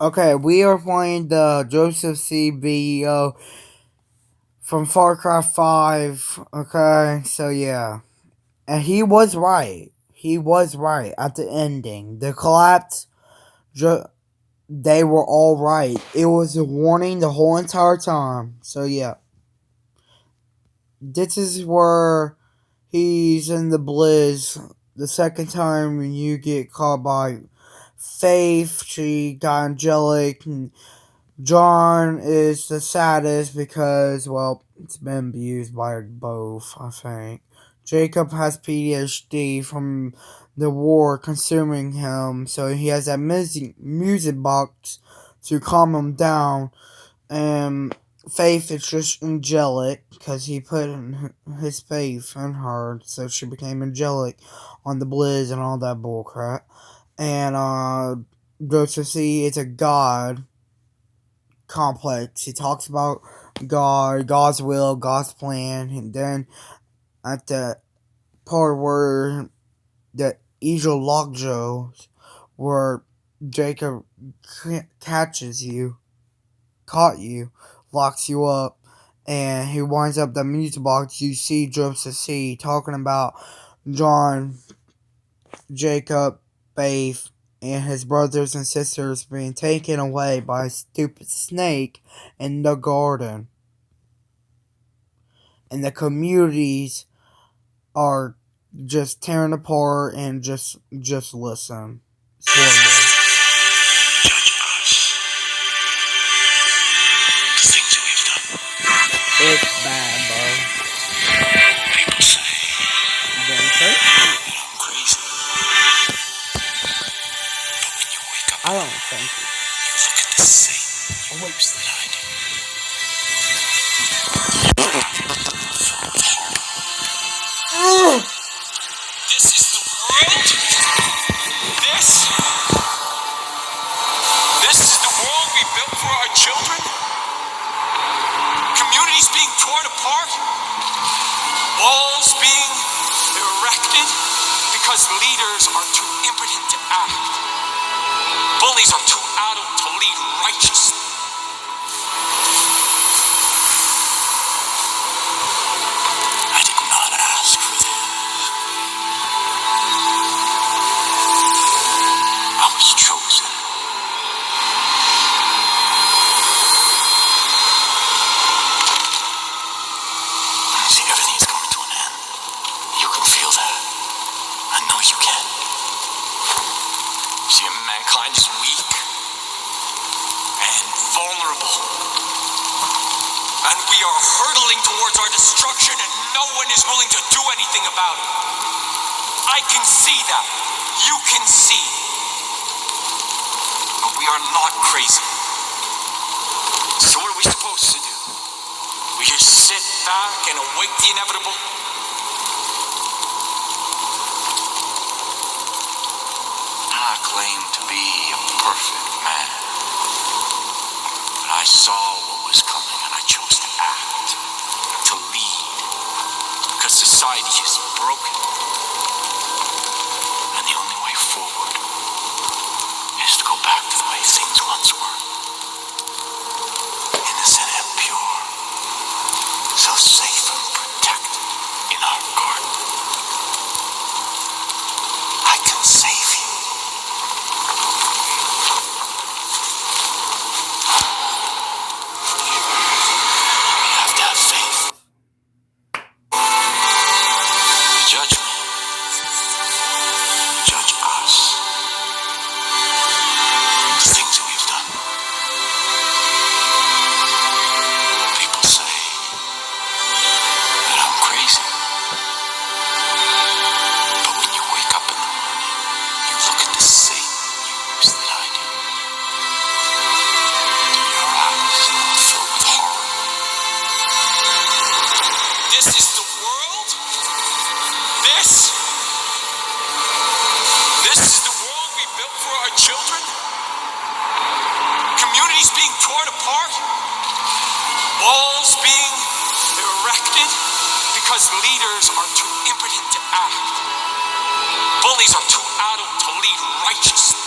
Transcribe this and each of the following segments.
Okay, we are playing the Joseph C. video from Far Cry 5. Okay, so yeah. And he was right. He was right at the ending. The collapse, they were all right. It was a warning the whole entire time. So yeah. This is where he's in the Blizz. The second time when you get caught by Faith, she got angelic. And John is the saddest because, well, it's been abused by both, I think. Jacob has PTSD from the war consuming him, so he has that music box to calm him down. And Faith is just angelic because he put his faith in her, so she became angelic on the Blizz and all that bullcrap. And Joseph C is a god complex. He talks about God, God's will, God's plan, and then at the part where the Eagle Lockjaw, where Jacob catches you, caught you, locks you up, and he winds up the music box. You see Joseph C talking about John, Jacob, Faith, and his brothers and sisters being taken away by a stupid snake in the garden. And the communities are just tearing apart and just listen. It's horrible. Judge us. The things that we've done. It's bad, bro. People say Very thirsty. that I'm crazy. But when you wake up, I don't think it. you look at the same Oh, wait. news that I do. This is the world? This is the world we built for our children? Communities being torn apart? Walls being erected because leaders are too impotent to act. Bullies are too adult to lead righteously. I did not ask for this. I was chosen. See, everything's coming to an end. You can feel that. I know you can. See, mankind is weak and vulnerable. And we are hurtling towards our destruction, and no one is willing to do anything about it. I can see that. You can see. But we are not crazy. So what are we supposed to do? We just sit back and await the inevitable? I claim to be a perfect man. But I saw what was coming and I chose to act, to lead. Because society is broken. And the only way forward is to go back to the way things once were. Innocent and pure. So safe and protected in our garden. I can save you. You have to have faith. Judge me. Judge us. The things that we've done. People say that I'm crazy. But when you wake up in the morning, you look at the same news that I do. Your eyes are filled with horror. This is the world? This is the world we built for our children? Communities being torn apart? Walls being erected because leaders are too impotent to act. Bullies are too adult to lead righteously.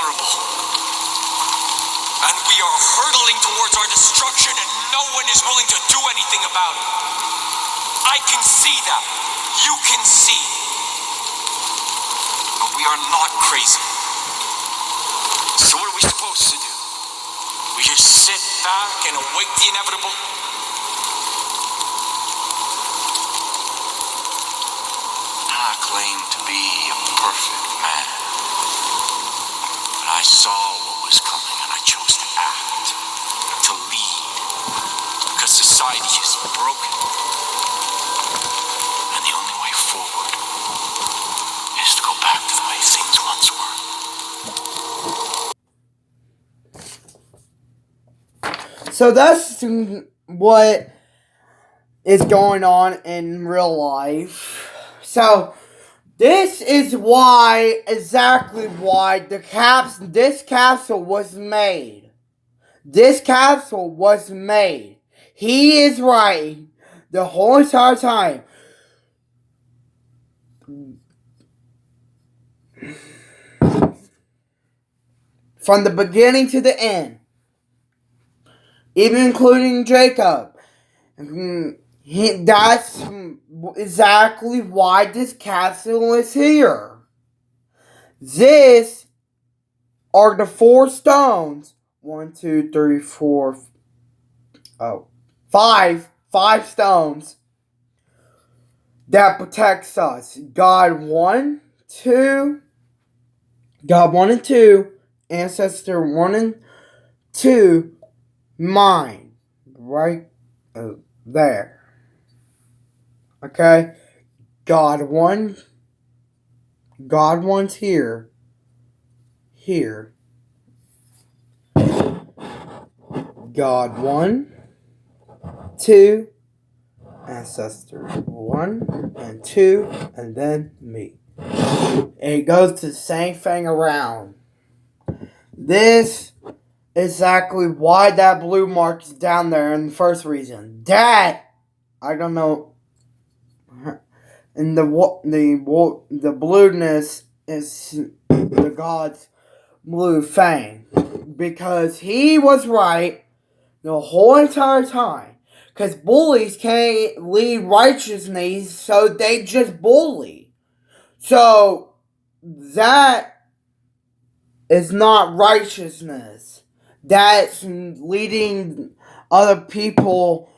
vulnerable. And we are hurtling towards our destruction, and no one is willing to do anything about it. I can see that. You can see. But we are not crazy. So what are we supposed to do? We just sit back and await the inevitable? I claim to be a perfect man. But I saw what was coming and I chose to act, to lead. Because society is broken. And the only way forward is to go back to the way things once were. So that's what is going on in real life. So this is exactly why this castle was made. This castle was made. He is right the whole entire time. From the beginning to the end. Even including Jacob. That's exactly why this castle is here. This are the 4 stones. 1, 2, 3, 4. 5 stones that protects us. God 1, 2. God 1 and 2. Ancestor 1 and 2. Mine. Right there. Okay? God 1. God 1's here. Here. God 1, 2, Ancestor 1 and 2, and then me. And it goes to the same thing around. This is exactly why that blue mark is down there in the first reason. That, I don't know, and the blueness is the God's blue fang. Because he was right the whole entire time. Because bullies can't lead righteousness, so they just bully. So, that is not righteousness. That's leading other people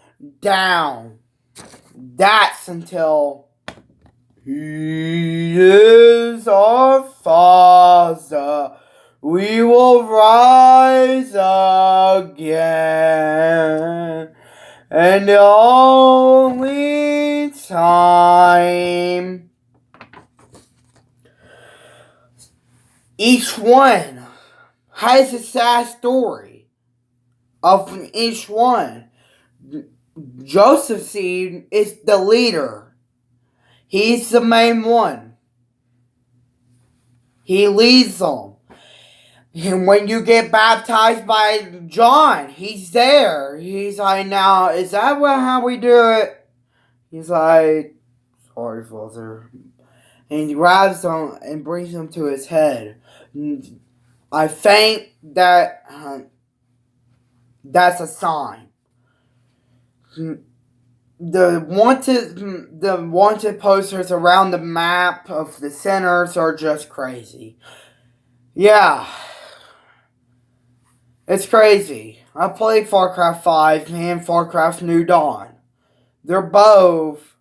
down. That's until He is our Father. We will rise again, and the only time. Each one has a sad story of each one. Joseph Seed is the leader. He's the main one. He leads them. And when you get baptized by John, he's there. He's like, now, is that how we do it? He's like, sorry, Father. And he grabs them and brings them to his head. I think that that's a sign. The wanted posters around the map of the sinners are just crazy. Yeah. It's crazy. I played Far Cry 5 and Far Cry New Dawn. They're both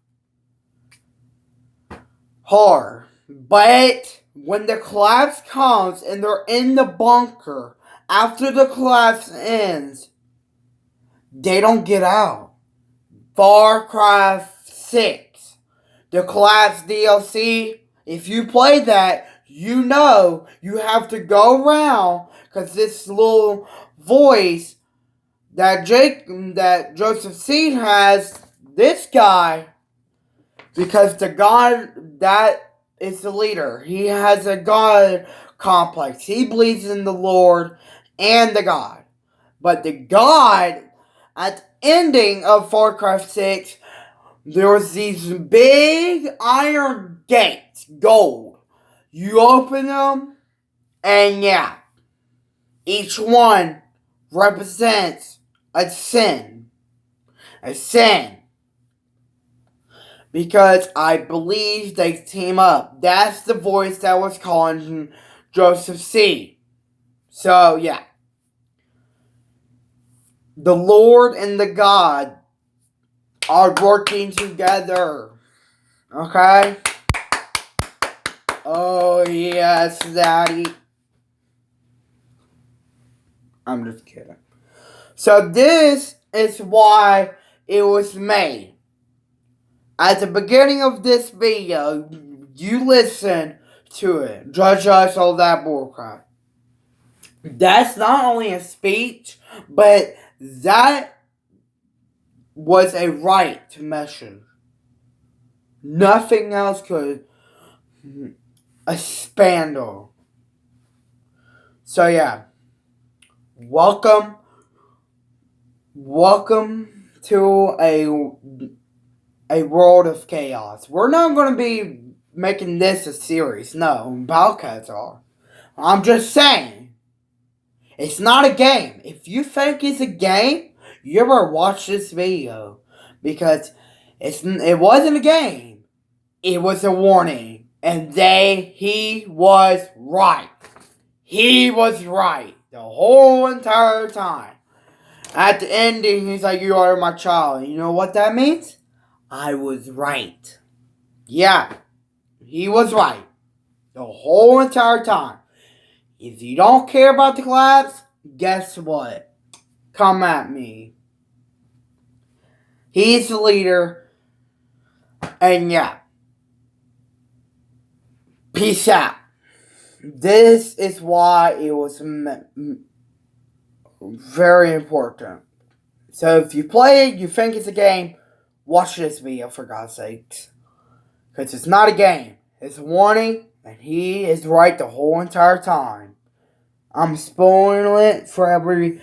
hard. But when the collapse comes and they're in the bunker, after the collapse ends, they don't get out. Far Cry 6, the collapse DLC, if you play that, you know you have to go around because this little voice that Joseph Seed has, this guy, because the God that is the leader, he has a God complex. He believes in the Lord and the God. But the God, at the ending of Far Cry 6, there was these big iron gates, gold. You open them, and yeah, Each one represents a sin. A sin. Because I believe they team up. That's the voice that was calling Joseph C. So, yeah. The Lord and the God are working together. Okay? Oh, yes, Daddy. I'm just kidding. So this is why it was made. At the beginning of this video, you listen to it. Judge us, all that bullcrap. That's not only a speech, but that was a right to message. Nothing else could. A spandal. So yeah. Welcome to a world of chaos. We're not going to be making this a series. No, Bobcats are. I'm just saying. It's not a game. If you think it's a game, you better watch this video. Because it wasn't a game. It was a warning. And he was right. He was right. The whole entire time. At the ending, he's like, you are my child. You know what that means? I was right. Yeah, he was right. The whole entire time. If you don't care about the collapse, guess what? Come at me. He's the leader. And yeah. Peace out. This is why it was very important. So if you play it, you think it's a game, watch this video for God's sakes. Because it's not a game. It's a warning, and he is right the whole entire time. I'm spoiling it for every